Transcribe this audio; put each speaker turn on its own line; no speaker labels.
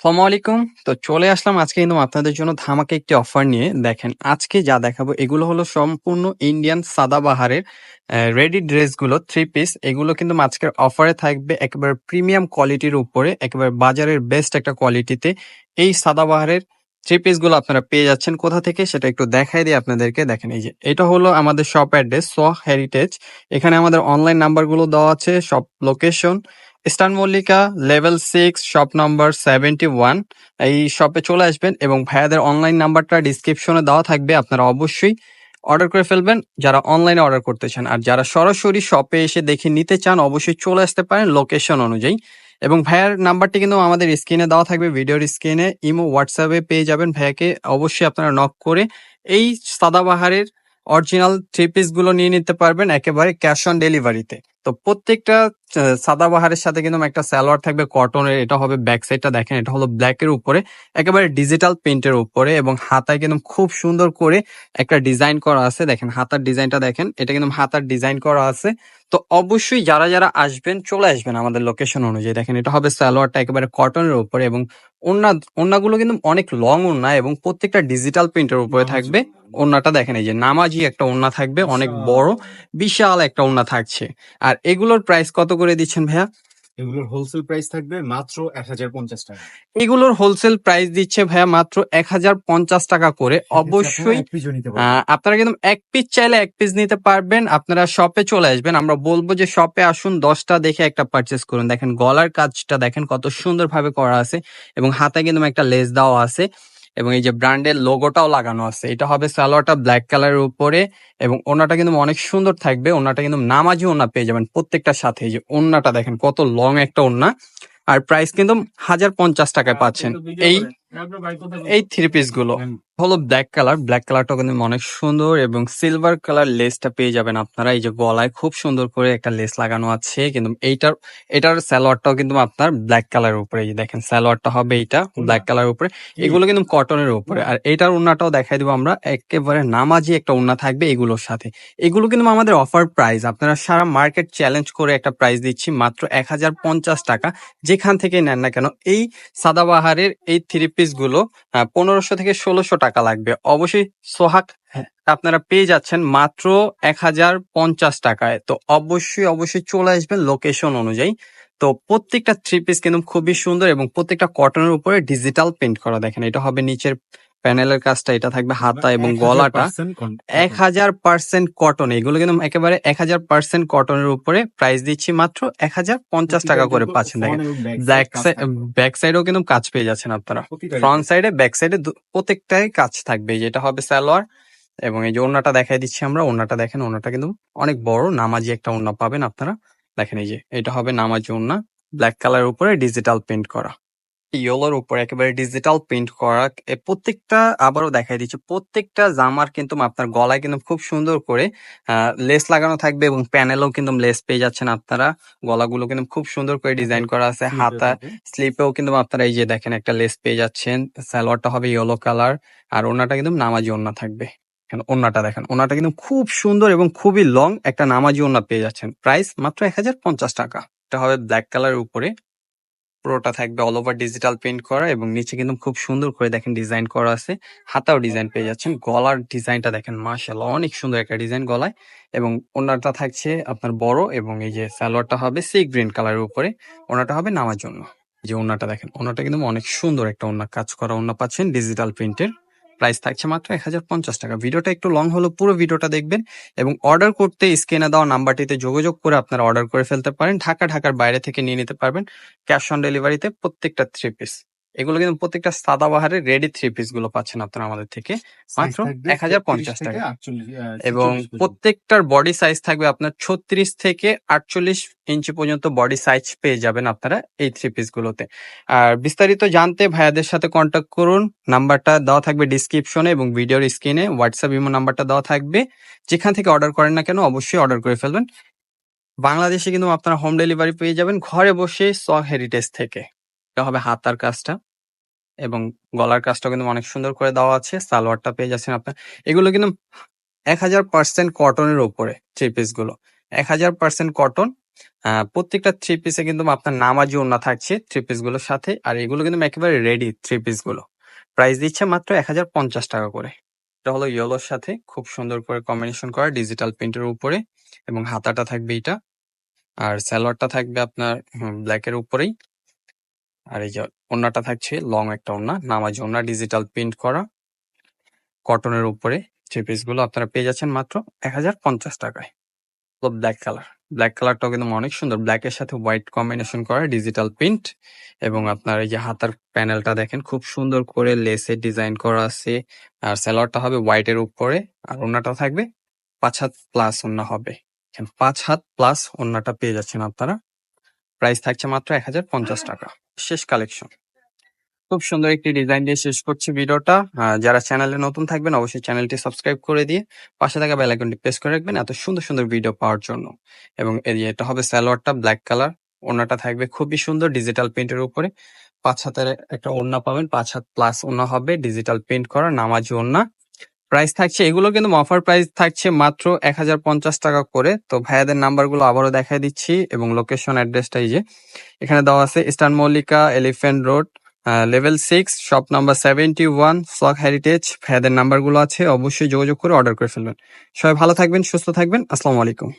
আসসালামু আলাইকুম। তো চলে আসলাম আজকে কিন্তু আপনাদের জন্য ধামাকা একটি অফার নিয়ে। দেখেন আজকে যা দেখাবো এগুলো হলো সম্পূর্ণ ইন্ডিয়ান সাদাবাহারের রেডি ড্রেসগুলো 3 পিস। এগুলো কিন্তু আজকের অফারে থাকবে একেবারে প্রিমিয়াম কোয়ালিটির উপরে, একেবারে বাজারের বেস্ট একটা কোয়ালিটিতে। এই সাদাবাহারের 3 পিসগুলো আপনারা পেয়ে যাচ্ছেন কোথা থেকে সেটা একটু দেখাই দিই আপনাদেরকে। দেখেন এই যে এটা হলো আমাদের শপ অ্যাড্রেস সোয়া হেরিটেজ। এখানে আমাদের অনলাইন নাম্বারগুলো দেওয়া আছে, shop location eastern Mallika level 6 shop number 71। এই শপে চলে আসবেন এবং ভাইয়াদের অনলাইন নাম্বারটা ডিসক্রিপশনে দেওয়া থাকবে। আপনারা অবশ্যই অর্ডার করে ফেলবেন যারা অনলাইনে অর্ডার করতে চান, আর যারা সরাসরি শপে এসে দেখে নিতে চান অবশ্যই চলে আসতে পারেন লোকেশন অনুযায়ী। এবং ভাইয়ার নাম্বারটি কিন্তু আমাদের স্ক্রিনে দেওয়া থাকবে, ভিডিওর স্ক্রিনে ইমো হোয়াটসঅ্যাপে পেয়ে যাবেন ভাইয়াকে। অবশ্যই আপনারা নক করে এই সাদাবাহারের অরিজিনাল 3 পিস গুলো নিয়ে নিতে পারবেন একেবারে ক্যাশ অন ডেলিভারিতে। তো প্রত্যেকটা সাদাবাহারের সাথে কিন্তু একটা সালোয়ার থাকবে কটনের। এটা হবে ব্যাক সাইডটা, দেখেন এটা হলো ব্ল্যাক এর উপরে একেবারে ডিজিটাল প্রিন্টের উপরে, এবং হাতায় কিন্তু খুব সুন্দর করে একটা ডিজাইন করা আছে। দেখেন হাতার ডিজাইনটা দেখেন, এটা কিন্তু হাতার ডিজাইন করা আছে। তো অবশ্যই যারা যারা আসবেন চলে আসবেন আমাদের লোকেশন অনুযায়ী। দেখেন এটা হবে সালোয়ারটা একেবারে কটনের উপরে, এবং ওড়নাগুলো কিন্তু অনেক লং ওড়না এবং প্রত্যেকটা ডিজিটাল প্রিন্টের উপরে থাকবে। ওড়নাটা দেখেন এই যে নামাজি একটা ওড়না থাকবে, অনেক বড় বিশাল একটা ওড়না থাকছে। আর এগুলোর প্রাইস কত করে দিচ্ছেন ভাইয়া?
এগুলোর হোলসেল প্রাইস থাকবে মাত্র 1050 টাকা।
এগুলোর হোলসেল প্রাইস দিচ্ছে ভাইয়া মাত্র 1050 টাকা করে। অবশ্যই আপনারা কিন্তু এক পিস চাইলে এক পিস নিতে পারবেন। আপনারা শপে চলে আসবেন, আমরা বলবো যে শপে আসুন, 10টা দেখে একটা পারচেস করুন। দেখেন গলার কাজটা দেখেন কত সুন্দর ভাবে করা আছে, এবং হাতে কিন্তু একটা লেস দেওয়া আছে, এবং এই যে ব্র্যান্ডের লোগোটাও লাগানো আছে। এটা হবে সালোয়ারটা ব্ল্যাক কালারের উপরে, এবং ওড়নাটা কিন্তু অনেক সুন্দর থাকবে। ওড়নাটা কিন্তু নামাজি ওড়না পেয়ে যাবেন প্রত্যেকটার সাথে। এই যে ওড়নাটা দেখেন কত লং একটা ওড়না, আর প্রাইস কিন্তু 1050 টাকায় পাচ্ছেন এই এই 3 পিস গুলো। হলো ব্ল্যাক কালার, ব্ল্যাক কালারটা কিন্তু অনেক সুন্দর, এবং সিলভার কালার লেসটা পেয়ে যাবেন আপনারা। এই যে গলায় খুব সুন্দর করে একটা লেস লাগানো আছে, কিন্তু এটার সালোয়ারটাও কিন্তু আপনার ব্ল্যাক কালারের উপরে। এই যে দেখেন সালোয়ারটা হবে এইটা ব্ল্যাক কালারের উপরে, এগুলো কিন্তু কটনের উপরে। আর এইটার ওড়নাটাও দেখাই দিব আমরা, একেবারে নামাজি একটা ওড়না থাকবে এগুলোর সাথে। এগুলো কিন্তু আমাদের অফার প্রাইস, আপনারা সারা মার্কেট চ্যালেঞ্জ করে একটা প্রাইস দিচ্ছি মাত্র 1050 টাকা। যেখান থেকে নেন না কেন এই সাদাবাহারের এই 3 পিস গুলো 1500 থেকে 1600 টাকা লাগবে। অবশ্যই সোহাগ আপনারা পেয়ে যাচ্ছেন মাত্র 1050 টাকায়। তো অবশ্যই চলে আসবেন লোকেশন অনুযায়ী। তো প্রত্যেকটা 3 পিস কিন্তু খুবই সুন্দর, এবং প্রত্যেকটা কটনের উপরে ডিজিটাল প্রিন্ট করা। দেখেন এটা হবে নিচের প্যানেলের কাজটা, এটা থাকবে হাতা এবং গলাটা 1000% কটন। এগুলো কিন্তু একেবারে 1000% কটনের উপরে। প্রাইস দিচ্ছি মাত্র 1050 টাকা করে পাচ্ছেন। দেখেন ব্যাক সাইডেও কিন্তু কাজ পেয়ে যাচ্ছেন আপনারা, ফ্রন্ট সাইডে ব্যাক সাইডে প্রত্যেকটাই কাজ থাকবে। যেটা হবে সালোয়ার, এবং এই যে ওড়নাটা দেখাই দিচ্ছি আমরা। ওড়নাটা দেখেন, ওড়নাটা কিন্তু অনেক বড় নামাজি একটা ওড়না পাবেন আপনারা। দেখেন এই যে এটা হবে নামাজি ওড়না, ব্ল্যাক কালারের উপরে ডিজিটাল প্রিন্ট করা, ইয়েলোর উপর একেবারে ডিজিটাল প্রিন্ট করা। প্রত্যেকটা আবারও দেখাই দিচ্ছি, প্রত্যেকটা জামার কিন্তু আপনার গলায় কিন্তু খুব সুন্দর করে লেস লাগানো থাকবে, এবং প্যানেলও কিন্তু লেস পেয়ে যাচ্ছেন আপনারা। গলাগুলো কিন্তু খুব সুন্দর করে ডিজাইন করা আছে। হাতা স্লিপেও কিন্তু আপনারা এই যে দেখেন একটা লেস পেয়ে যাচ্ছেন। সালোয়ারটা হবে ইয়েলো কালার, আর ওড়নাটা কিন্তু নামাজি ওড়না থাকবে। ওড়নাটা দেখেন, ওড়নাটা কিন্তু খুব সুন্দর এবং খুবই লং একটা নামাজি ওড়না পেয়ে যাচ্ছেন। প্রাইস মাত্র 1050 টাকা। এটা হবে ব্ল্যাক কালারের উপরে, পুরোটা থাকবে অল ওভার ডিজিটাল প্রিন্ট করা, এবং নিচে কিন্তু খুব সুন্দর করে দেখেন ডিজাইন করা আছে। হাতাও ডিজাইন পেয়ে যাচ্ছেন। গলার ডিজাইনটা দেখেন মাশাআল্লাহ অনেক সুন্দর একটা ডিজাইন গলায়, এবং ওড়নাটা থাকছে আপনার বড়, এবং এই যে সালোয়ারটা হবে সি গ্রিন কালারের উপরে। ওড়নাটা হবে নামার জন্য। যে ওড়নাটা দেখেন, ওড়নাটা কিন্তু অনেক সুন্দর একটা ওড়না, কাজ করা ওড়না পাচ্ছেন ডিজিটাল প্রিন্টের। প্রাইস থাকছে মাত্র 1050 টাকা। ভিডিওটা একটু লং হলো, পুরো ভিডিওটা দেখবেন, এবং অর্ডার করতে স্ক্রিনে দেওয়া নাম্বারটিতে যোগাযোগ করে আপনারা অর্ডার করে ফেলতে পারেন। ঢাকার বাইরে থেকে নিয়ে নিতে পারবেন ক্যাশ অন ডেলিভারিতে প্রত্যেকটা 3 পিস। এগুলো কিন্তু প্রত্যেকটা সাদাবাহারের রেডি 3 পিস গুলো পাচ্ছেন আপনারা আমাদের থেকে মাত্র 1050 টাকা। এবং প্রত্যেকটার বডি সাইজ থাকবে আপনার 36 থেকে 48 ইঞ্চি পর্যন্ত বডি সাইজ পেয়ে যাবেন আপনারা এই 3 পিস গুলোতে। আর বিস্তারিত জানতে ভাইয়াদের সাথে কন্ট্যাক্ট করুন, নাম্বারটা দেওয়া থাকবে ডিসক্রিপশনে এবং ভিডিওর স্ক্রিনে। হোয়াটসঅ্যাপ ইমো নাম্বারটা দেওয়া থাকবে। যেখান থেকে অর্ডার করেন না কেন অবশ্যই অর্ডার করে ফেলবেন। বাংলাদেশে কিন্তু আপনারা হোম ডেলিভারি পেয়ে যাবেন ঘরে বসে সোয়া হেরিটেজ থেকে। এটা হবে হাতার কাজটা, এবং গলার কাজটা কিন্তু অনেক সুন্দর করে দেওয়া আছে। সালোয়ারটা পেয়ে যাচ্ছেন আপনার। এগুলো কিন্তু 1000% কটনের উপরে 3 পিস গুলো, 1000% কটন, প্রত্যেকটা থ্রি পিসে কিন্তু আপনার নামাজি ওড়না থাকছে থ্রি পিস গুলোর সাথে, আর এগুলো কিন্তু একেবারে রেডি থ্রি পিস গুলো। প্রাইস দিচ্ছে মাত্র 1050 টাকা করে। এটা হলো ইয়েলোর সাথে খুব সুন্দর করে কম্বিনেশন করা ডিজিটাল প্রিন্টের উপরে, এবং হাতাটা থাকবে এটা, আর সালোয়ারটা থাকবে আপনার ব্ল্যাক এর উপরেই, আর এই যে ওড়নাটা থাকছে লং একটা ওড়না, নামাজি ওড়না ডিজিটাল প্রিন্ট করা কটনের উপরে। থ্রি পিস গুলো আপনারা পেয়ে যাচ্ছেন মাত্র 1050 টাকায়। ব্ল্যাক কালার, ব্ল্যাক কালারটাও কিন্তু অনেক সুন্দর, ব্ল্যাক এর সাথে হোয়াইট কম্বিনেশন করা ডিজিটাল প্রিন্ট, এবং আপনার এই যে হাতার প্যানেলটা দেখেন খুব সুন্দর করে লেসের ডিজাইন করা আছে, আর সালোয়ারটা হবে হোয়াইট এর উপরে, আর ওড়নাটা থাকবে 5 হাত প্লাস ওড়না হবে। 5 হাত প্লাস ওড়নাটা পেয়ে যাচ্ছেন আপনারা। প্রাইস থাকছে মাত্র 1050 টাকা। শেষ কালেকশন, খুব সুন্দর একটি ডিজাইন দিয়ে শেষ করছি ভিডিওটা। যারা চ্যানেলে নতুন থাকবেন অবশ্যই চ্যানেলটি সাবস্ক্রাইব করে দিয়ে পাশে থাকা বেল আইকনটি প্রেস করে রাখবেন এত সুন্দর সুন্দর ভিডিও পাওয়ার জন্য। এবং এই যে এটা হবে সালোয়ারটা ব্ল্যাক কালার, ওড়নাটা থাকবে খুবই সুন্দর ডিজিটাল প্রিন্টের উপরে। 5 হাতের একটা ওড়না পাবেন, 5 হাত প্লাস ওড়না হবে ডিজিটাল প্রিন্ট করা নামাজি ওড়না। প্রাইস থাকছে এগুলো কিন্তু অফার প্রাইস থাকছে মাত্র 1050 টাকা করে। তো ভাইয়াদের নাম্বারগুলো আবারও দেখাই দিচ্ছি, এবং লোকেশন অ্যাড্রেসটা এই যে এখানে দেওয়া আছে, Eastern Mallika Elephant Road level 6 shop number 71 Flock Heritage. ভাইয়াদের নাম্বারগুলো আছে, অবশ্যই যোগাযোগ করে অর্ডার করে ফেলবেন। সবাই ভালো থাকবেন, সুস্থ থাকবেন, আসসালামু আলাইকুম।